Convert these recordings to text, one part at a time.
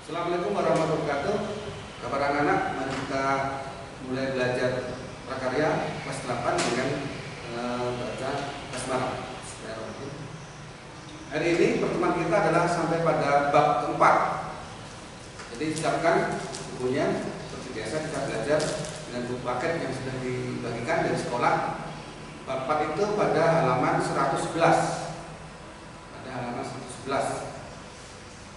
Assalamualaikum warahmatullahi wabarakatuh. Kabar anak-anak, mari kita mulai belajar prakarya kelas 8 dengan baca basmalah. Hari ini pertemuan kita adalah sampai pada bab keempat. Jadi siapkan bukunya, seperti biasa kita belajar dengan buku paket yang sudah dibagikan dari sekolah. Bab 4 itu pada halaman 111. Pada halaman 111.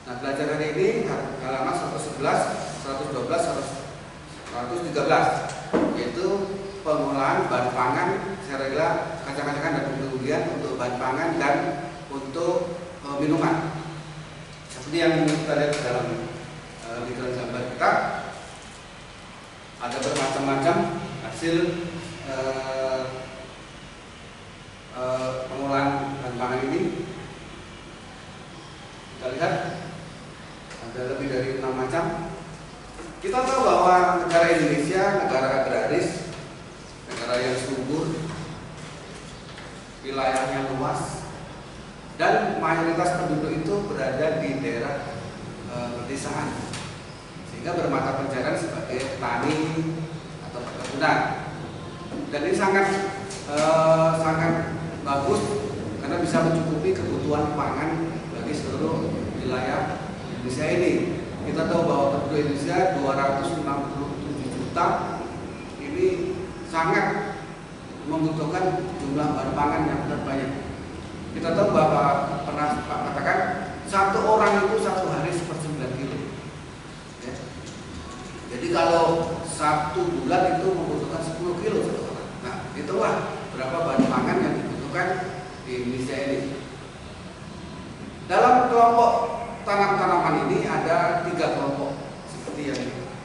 Nah, belajar hari ini halaman 111, 112, 113, yaitu pengolahan bahan pangan, serela, kacang-kacangan dan umbi-umbian untuk bahan pangan dan untuk minuman. Seperti yang kita lihat dalam lingkaran gambar kita, ada bermacam-macam hasil pengolahan bahan pangan ini. Kita lihat ada lebih dari 6 macam. Kita tahu bahwa negara Indonesia negara agraris, negara yang subur, wilayahnya luas, dan mayoritas penduduk itu berada di daerah pedesaan, sehingga bermata pencarian sebagai tani atau perkebunan. Dan ini sangat bagus karena bisa mencukupi kebutuhan pangan bagi seluruh wilayah Indonesia ini. Kita tahu bahwa penduduk Indonesia 267 juta, ini sangat membutuhkan jumlah bahan pangan yang terbanyak. Kita tahu bahwa pernah Pak katakan satu orang itu satu hari seperti 9 kilo. Ya. Jadi kalau satu bulan itu membutuhkan 10 kilo satu orang. Nah, itulah berapa bahan pangan yang dibutuhkan di Indonesia ini. Dalam kelompok tanam-tanaman ini ada 3 kelompok seperti yang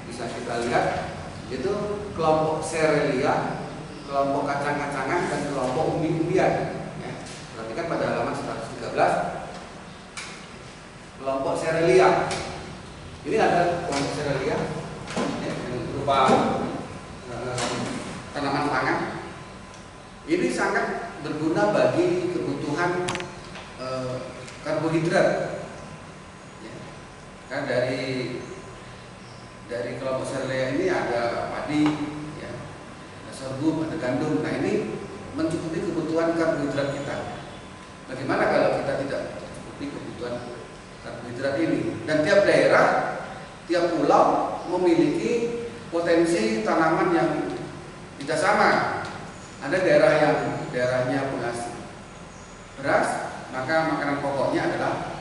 bisa kita lihat, yaitu kelompok serelia, kelompok kacang-kacangan, dan kelompok umbi-umbian. Ya, perhatikan pada halaman 113, kelompok serelia. Ini ada kelompok serelia ya, yang berupa tanaman pangan. Ini sangat berguna bagi kebutuhan karbohidrat. Ya. Kan dari kelompok serelia ini ada padi, ya, ada sorghum, ada gandum. Nah, ini mencukupi kebutuhan karbohidrat kita. Bagaimana kalau kita tidak mencukupi kebutuhan karbohidrat ini? Dan tiap daerah, tiap pulau memiliki potensi tanaman yang tidak sama. Ada daerah yang daerahnya penghasil beras, maka makanan pokoknya adalah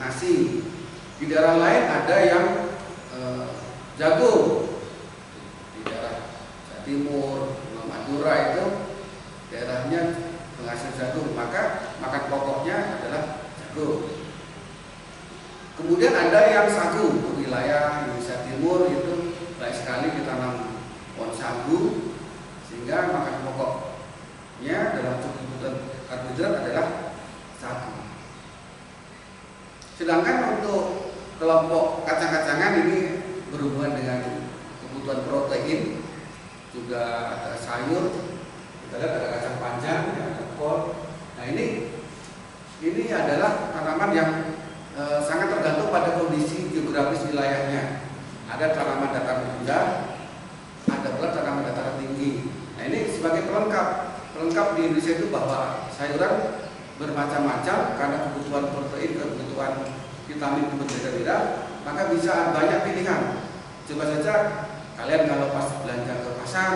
nasi. Di daerah lain ada yang jagung. Di daerah Jawa Timur, Madura itu daerahnya penghasil jagung, maka makan pokoknya adalah jagung. Kemudian ada yang sagu. Di wilayah Indonesia Timur itu baik sekali ditanam pohon sagu, sehingga makan pokoknya dalam kebutuhan karbohidrat adalah sagu. Sedangkan untuk kelompok kacang-kacangan ini berhubungan dengan kebutuhan protein, juga ada sayur, kita lihat ada kacang panjang, ada kol. Nah, ini adalah tanaman yang sangat tergantung pada kondisi geografis wilayahnya. Ada tanaman dataran rendah, ada pula tanaman dataran tinggi. Nah, ini sebagai pelengkap di Indonesia itu bahwa sayuran bermacam-macam karena kebutuhan protein, kebutuhan vitamin berbeda-beda, maka bisa banyak pilihan. Coba saja kalian kalau pas belanja ke pasar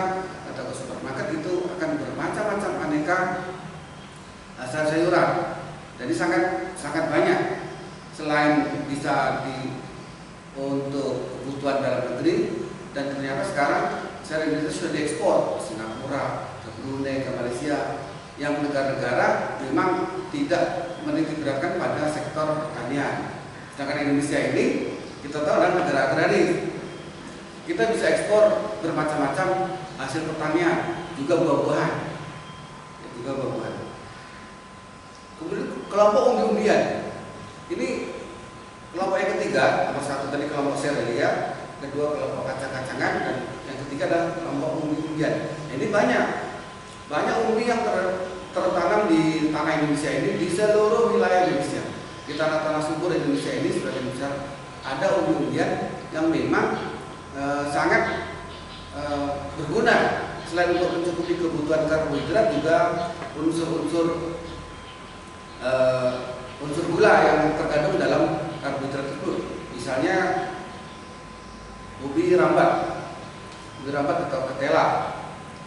atau ke supermarket itu akan bermacam-macam aneka sayuran. Jadi sangat banyak. Selain bisa untuk kebutuhan dalam negeri, dan ternyata sekarang sayur Indonesia sudah diekspor ke Singapura, ke Brunei, ke Malaysia, yang negara-negara memang tidak menitik beratkan pada sektor pertanian. Sedangkan Indonesia ini kita tahu adalah negara agraris. Kita bisa ekspor bermacam-macam hasil pertanian, juga buah-buahan. Kemudian kelompok umbi-umbian. Ini kelompok yang ketiga, nomor 1 tadi kelompok serelia, kedua kelompok kacang-kacangan, dan yang ketiga adalah kelompok umbi-umbian. Ini banyak umbi yang tertanam di tanah Indonesia ini, di seluruh wilayah Indonesia. Di tanah-tanah subur Indonesia ini sebagian besar ada umbi-umbian yang memang sangat berguna. Selain untuk mencukupi kebutuhan karbohidrat, juga unsur-unsur unsur gula yang terkandung dalam karbohidrat tersebut. Misalnya ubi rambat atau ketela,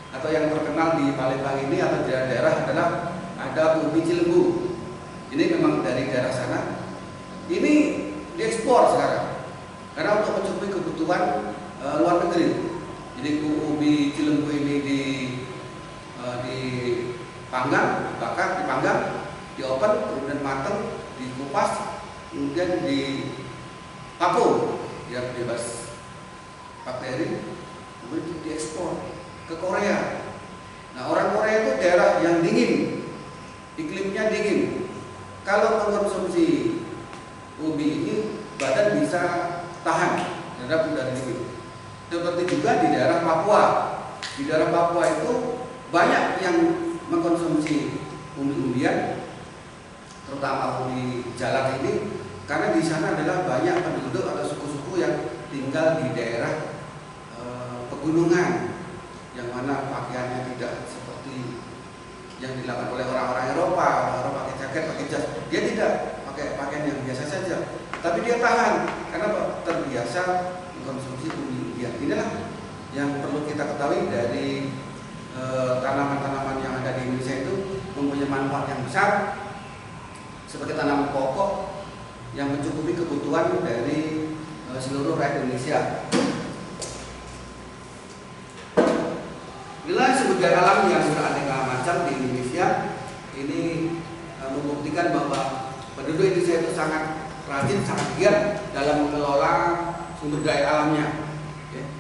atau yang terkenal di Palembang ini atau di daerah adalah ada ubi cilembu. Ini memang dari daerah sana. Ini diekspor sekarang karena untuk mencukupi kebutuhan luar negeri. Jadi ubi cilembu ini dipanggang, dipanggang, diopen, kemudian matang, dikupas, kemudian divakum biar bebas bakteri, kemudian diekspor ke Korea. Nah, orang Korea itu daerah yang dingin, iklimnya dingin. Kalau mengkonsumsi ubi ini, badan bisa tahan terhadap udara dingin. Seperti juga di daerah Papua. Di daerah Papua itu banyak yang mengkonsumsi umbi-umbian, terutama umbi jalar ini, karena di sana adalah banyak penduduk atau suku-suku yang tinggal di daerah pegunungan, yang mana pakaiannya tidak seperti yang dilakukan oleh orang-orang Eropa. Orang pakai jaket, pakai jas. Dia tidak pakai pakaian yang biasa saja, tapi dia tahan karena terbiasa mengkonsumsi umbi-umbian. Inilah yang perlu kita ketahui dari tanaman-tanaman yang ada di Indonesia itu mempunyai manfaat yang besar sebagai tanaman pokok yang mencukupi kebutuhan dari seluruh rakyat Indonesia. Wilayah sumber daya alam yang beraneka macam di Indonesia ini membuktikan bahwa penduduk Indonesia itu sangat rajin, sangat giat dalam mengelola sumber daya alamnya.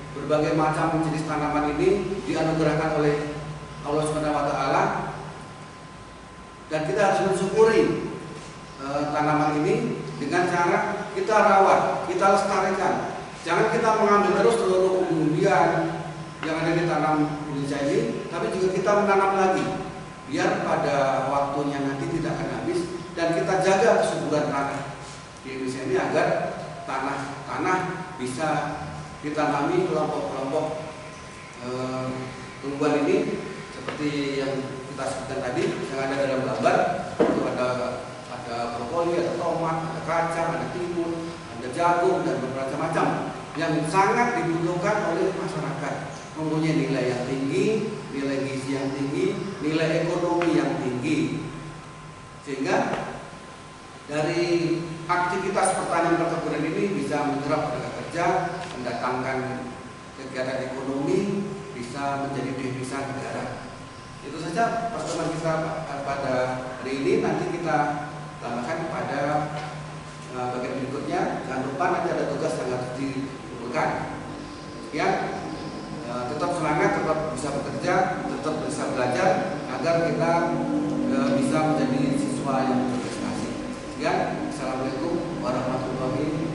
Berbagai macam jenis tanaman ini dianugerahkan oleh Allah SWT, dan kita harus mensyukuri tanaman ini dengan cara kita rawat, kita lestarikan. Jangan kita mengambil terus seluruh umbi-umbian yang ada di tanam Indonesia ini, tapi juga kita menanam lagi, biar pada waktunya nanti tidak akan habis, dan kita jaga kesuburan tanah di Indonesia ini agar tanah bisa ditanami kelompok-kelompok tumbuhan ini seperti yang kita sebutkan tadi yang ada dalam gambar. Itu ada brokoli, ada tomat, ada kacang, ada timun, ada jagung, dan berbagai macam yang sangat dibutuhkan oleh masyarakat. Mempunyai nilai yang tinggi, nilai gizi yang tinggi, nilai ekonomi yang tinggi, sehingga dari aktivitas pertanian perkebunan ini bisa menyerap tenaga kerja, mendatangkan kegiatan ekonomi, bisa menjadi devisa negara. Itu saja pertemuan kita pada hari ini. Nanti kita tambahkan pada bagian berikutnya. Jangan lupa nanti ada tugas yang harus dikumpulkan. Sekian, tetap semangat, tetap bisa bekerja, tetap bisa belajar agar kita bisa menjadi siswa yang berprestasi. Sekian, assalamualaikum warahmatullahi wabarakatuh.